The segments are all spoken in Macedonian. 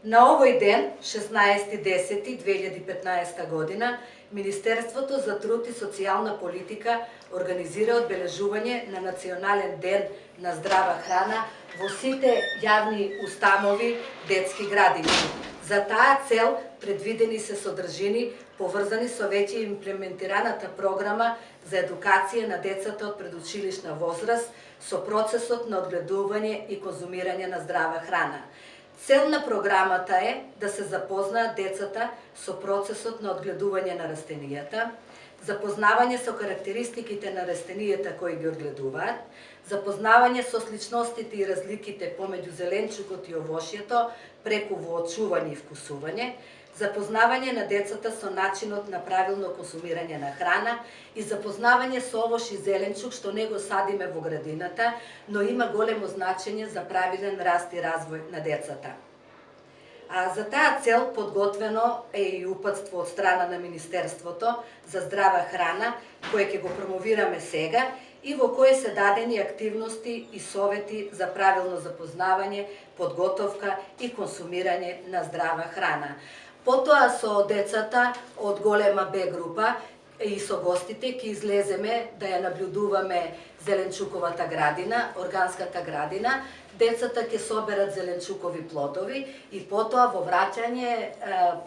На овој ден, 16.10.2015 година, Министерството за труд и социјална политика организира одбележување на Национален ден на здрава храна во сите јавни установи детски градини. За таа цел предвидени се содржини поврзани со веќе имплементираната програма за едукација на децата од предучилишна возраст со процесот на одгледување и конзумирање на здрава храна. Цел на програмата е да се запознаат децата со процесот на одгледување на растенијата, запознавање со карактеристиките на растенијата кои ги одгледуваат, запознавање со сличностите и разликите помеѓу зеленчукот и овошјето преку воочување и вкусување, запознавање на децата со начинот на правилно консумирање на храна и запознавање со овош и зеленчук што не го садиме во градината, но има големо значење за правилен раст и развој на децата. За таа цел подготвено е и упатство од страна на Министерството за здрава храна, кое ќе го промовираме сега и во кое се дадени активности и совети за правилно запознавање, подготовка и консумирање на здрава храна. Потоа со децата од голема Б група и со гостите ќе излеземе да ја наблюдуваме зеленчуковата градина, органската градина. Децата ќе соберат зеленчукови плодови и потоа во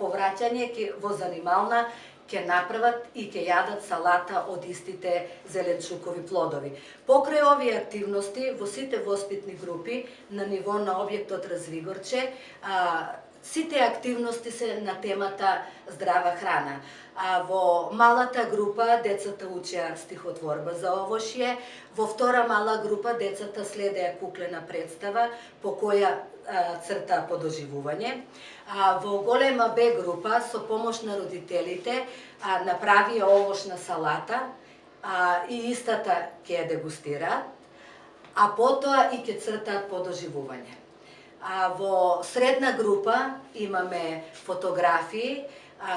повраќање во занимална ќе направат и ќе јадат салата од истите зеленчукови плодови. Покрај овие активности во сите воспитни групи на ниво на објектот Развигорче, сите активности се на темата здрава храна. Во малата група децата учеа стихотворба за овошје, во втора мала група децата следеа куклена представа по која црта по доживување. Во голема Б група со помош на родителите направија овошна салата и истата ќе ја дегустираат, а потоа и ќе цртаат по доживување. Во средна група имаме фотографии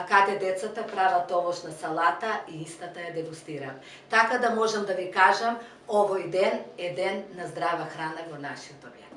каде децата прават овошна салата и истата ја дегустираат. Така да можам да ви кажам, овој ден е ден на здрава храна во нашиот објект.